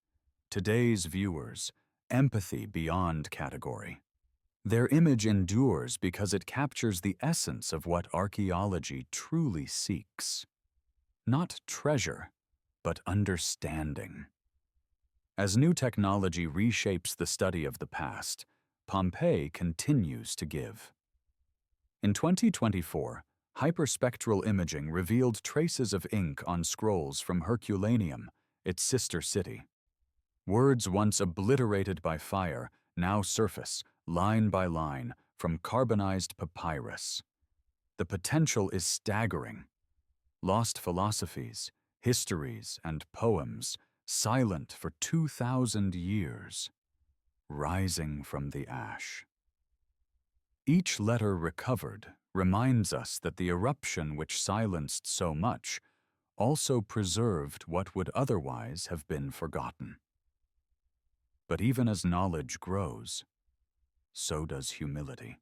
today's viewers, empathy beyond category. Their image endures because it captures the essence of what archaeology truly seeks. Not treasure, but understanding. As new technology reshapes the study of the past, Pompeii continues to give. In 2024, hyperspectral imaging revealed traces of ink on scrolls from Herculaneum, its sister city. Words once obliterated by fire now surface, line by line, from carbonized papyrus. The potential is staggering. Lost philosophies, histories, and poems, silent for 2,000 years, rising from the ash. Each letter recovered reminds us that the eruption which silenced so much also preserved what would otherwise have been forgotten. But even as knowledge grows, so does humility.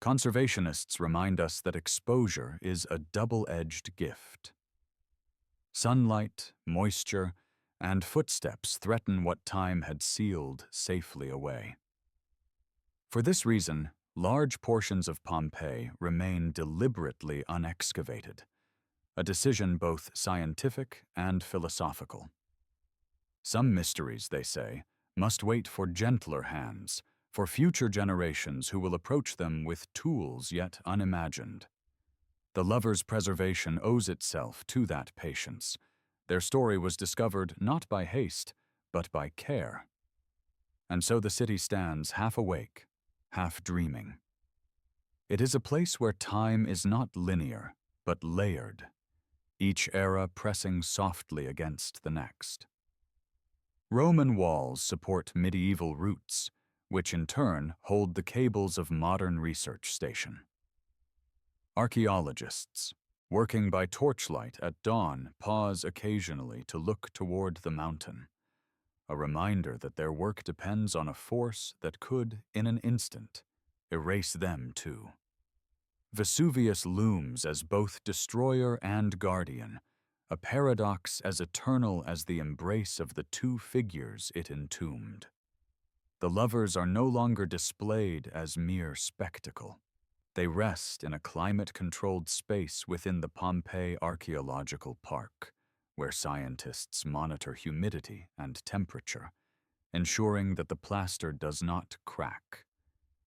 Conservationists remind us that exposure is a double-edged gift. Sunlight, moisture, and footsteps threaten what time had sealed safely away. For this reason, large portions of Pompeii remain deliberately unexcavated, a decision both scientific and philosophical. Some mysteries, they say, must wait for gentler hands, for future generations who will approach them with tools yet unimagined. The lovers' preservation owes itself to that patience. Their story was discovered not by haste, but by care. And so the city stands half awake, half dreaming. It is a place where time is not linear, but layered, each era pressing softly against the next. Roman walls support medieval roots, which in turn hold the cables of modern research station. Archaeologists, working by torchlight at dawn, pause occasionally to look toward the mountain, a reminder that their work depends on a force that could, in an instant, erase them too. Vesuvius looms as both destroyer and guardian, a paradox as eternal as the embrace of the two figures it entombed. The lovers are no longer displayed as mere spectacle. They rest in a climate-controlled space within the Pompeii Archaeological Park, where scientists monitor humidity and temperature, ensuring that the plaster does not crack,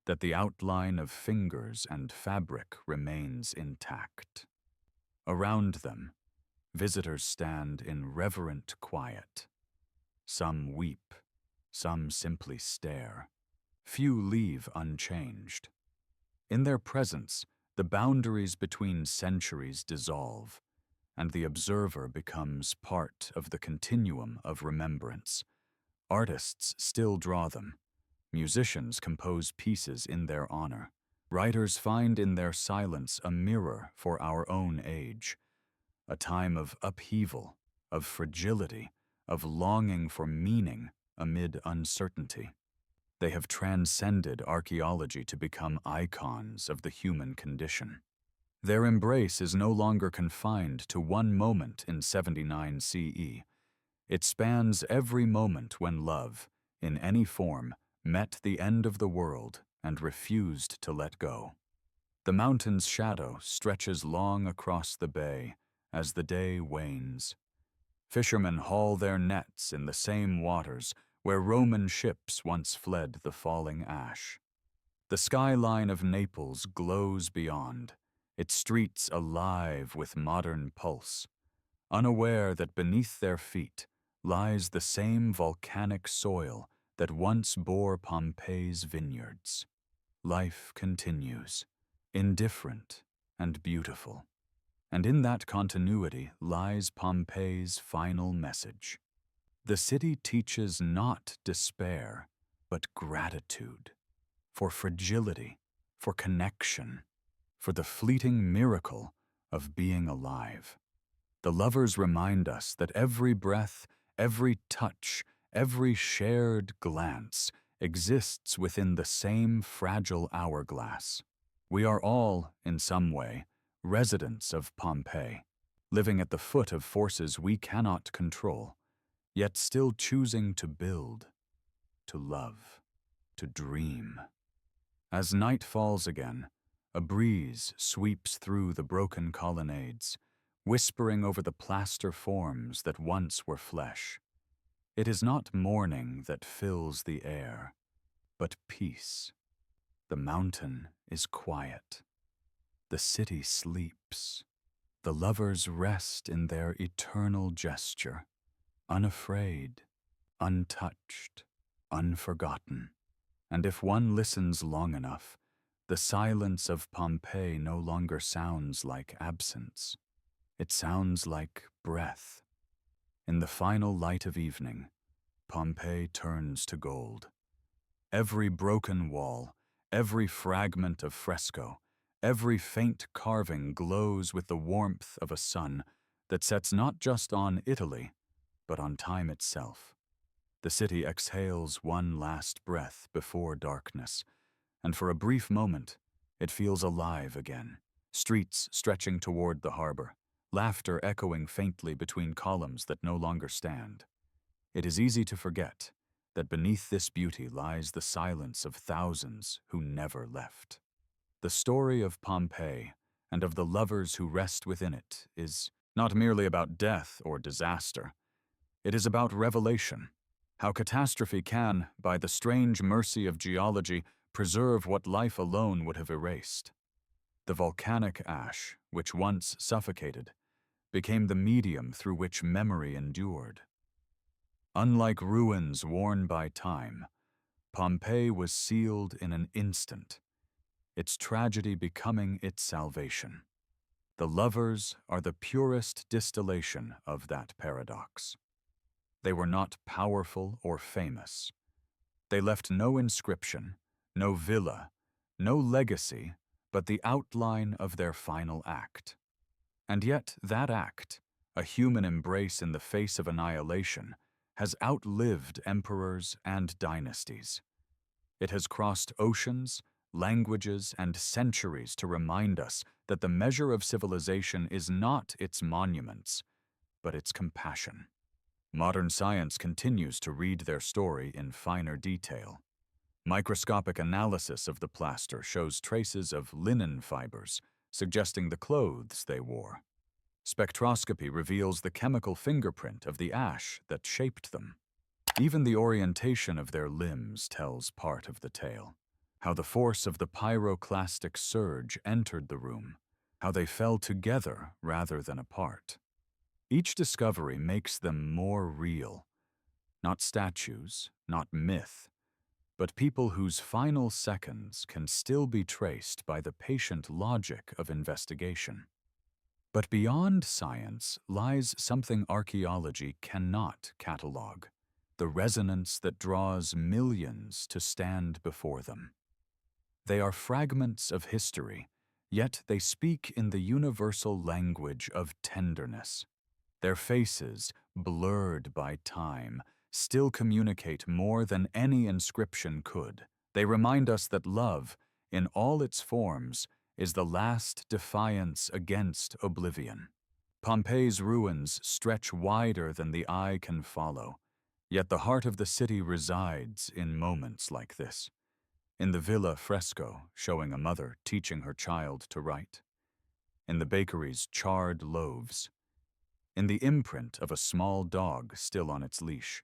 that the outline of fingers and fabric remains intact. Around them, visitors stand in reverent quiet. Some weep, some simply stare. Few leave unchanged. In their presence, the boundaries between centuries dissolve, and the observer becomes part of the continuum of remembrance. Artists still draw them. Musicians compose pieces in their honor. Writers find in their silence a mirror for our own age, a time of upheaval, of fragility, of longing for meaning amid uncertainty. They have transcended archaeology to become icons of the human condition. Their embrace is no longer confined to one moment in 79 CE. It spans every moment when love, in any form, met the end of the world and refused to let go. The mountain's shadow stretches long across the bay as the day wanes. Fishermen haul their nets in the same waters where Roman ships once fled the falling ash. The skyline of Naples glows beyond, its streets alive with modern pulse, unaware that beneath their feet lies the same volcanic soil that once bore Pompeii's vineyards. Life continues, indifferent and beautiful, and in that continuity lies Pompeii's final message. The city teaches not despair, but gratitude, for fragility, for connection, for the fleeting miracle of being alive. The lovers remind us that every breath, every touch, every shared glance exists within the same fragile hourglass. We are all, in some way, residents of Pompeii, living at the foot of forces we cannot control, yet still choosing to build, to love, to dream. As night falls again, a breeze sweeps through the broken colonnades, whispering over the plaster forms that once were flesh. It is not mourning that fills the air, but peace. The mountain is quiet. The city sleeps. The lovers rest in their eternal gesture, unafraid, untouched, unforgotten. And if one listens long enough, the silence of Pompeii no longer sounds like absence. It sounds like breath. In the final light of evening, Pompeii turns to gold. Every broken wall, every fragment of fresco, every faint carving glows with the warmth of a sun that sets not just on Italy, but on time itself. The city exhales one last breath before darkness, and for a brief moment, it feels alive again. Streets stretching toward the harbor, laughter echoing faintly between columns that no longer stand. It is easy to forget that beneath this beauty lies the silence of thousands who never left. The story of Pompeii and of the lovers who rest within it is not merely about death or disaster. It is about revelation, how catastrophe can, by the strange mercy of geology, preserve what life alone would have erased. The volcanic ash, which once suffocated, became the medium through which memory endured. Unlike ruins worn by time, Pompeii was sealed in an instant, its tragedy becoming its salvation. The lovers are the purest distillation of that paradox. They were not powerful or famous. They left no inscription, no villa, no legacy, but the outline of their final act. And yet that act, a human embrace in the face of annihilation, has outlived emperors and dynasties. It has crossed oceans, languages, and centuries to remind us that the measure of civilization is not its monuments, but its compassion. Modern science continues to read their story in finer detail. Microscopic analysis of the plaster shows traces of linen fibers, suggesting the clothes they wore. Spectroscopy reveals the chemical fingerprint of the ash that shaped them. Even the orientation of their limbs tells part of the tale. How the force of the pyroclastic surge entered the room, how they fell together rather than apart. Each discovery makes them more real. Not statues, not myth, but people whose final seconds can still be traced by the patient logic of investigation. But beyond science lies something archaeology cannot catalog, the resonance that draws millions to stand before them. They are fragments of history, yet they speak in the universal language of tenderness. Their faces, blurred by time, still communicate more than any inscription could. They remind us that love, in all its forms, is the last defiance against oblivion. Pompeii's ruins stretch wider than the eye can follow, yet the heart of the city resides in moments like this. In the villa fresco showing a mother teaching her child to write. In the bakery's charred loaves. In the imprint of a small dog still on its leash.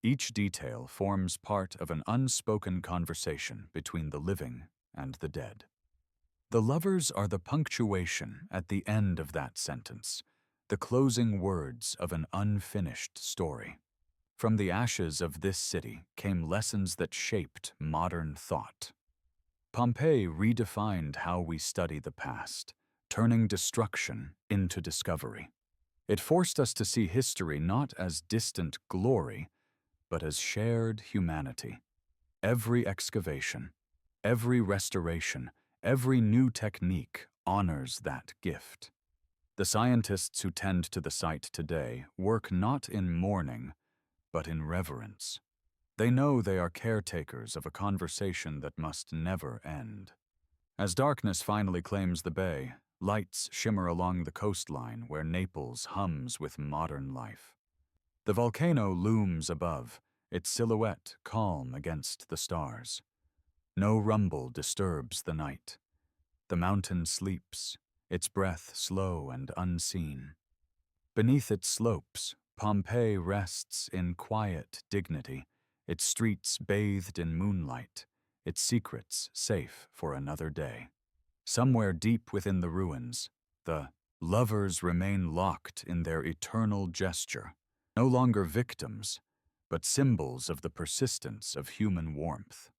Each detail forms part of an unspoken conversation between the living and the dead. The lovers are the punctuation at the end of that sentence, the closing words of an unfinished story. From the ashes of this city came lessons that shaped modern thought. Pompeii redefined how we study the past, turning destruction into discovery. It forced us to see history not as distant glory, but as shared humanity. Every excavation, every restoration, every new technique honors that gift. The scientists who tend to the site today work not in mourning, but in reverence. They know they are caretakers of a conversation that must never end. As darkness finally claims the bay, lights shimmer along the coastline where Naples hums with modern life. The volcano looms above, its silhouette calm against the stars. No rumble disturbs the night. The mountain sleeps, its breath slow and unseen. Beneath its slopes, Pompeii rests in quiet dignity, its streets bathed in moonlight, its secrets safe for another day. Somewhere deep within the ruins, the lovers remain locked in their eternal gesture, no longer victims, but symbols of the persistence of human warmth.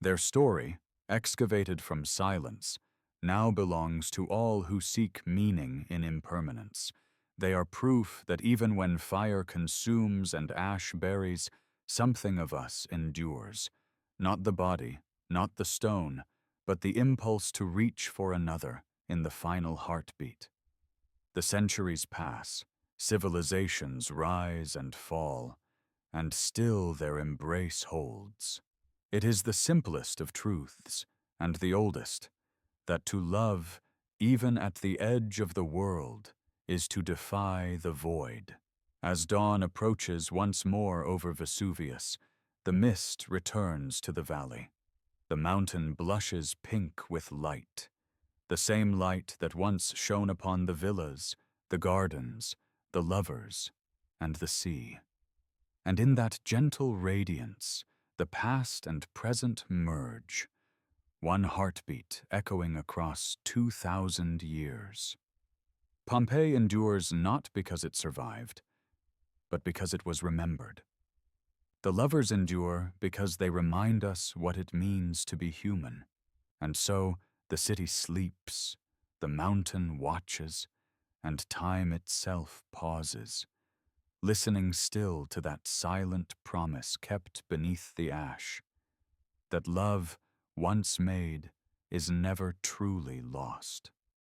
Their story, excavated from silence, now belongs to all who seek meaning in impermanence. They are proof that even when fire consumes and ash buries, something of us endures. Not the body, not the stone, but the impulse to reach for another in the final heartbeat. The centuries pass, civilizations rise and fall, and still their embrace holds. It is the simplest of truths, and the oldest, that to love, even at the edge of the world, is to defy the void. As dawn approaches once more over Vesuvius, the mist returns to the valley. The mountain blushes pink with light, the same light that once shone upon the villas, the gardens, the lovers, and the sea. And in that gentle radiance, the past and present merge, one heartbeat echoing across 2,000 years. Pompeii endures not because it survived, but because it was remembered. The lovers endure because they remind us what it means to be human. And so the city sleeps, the mountain watches, and time itself pauses, listening still to that silent promise kept beneath the ash, that love, once made, is never truly lost.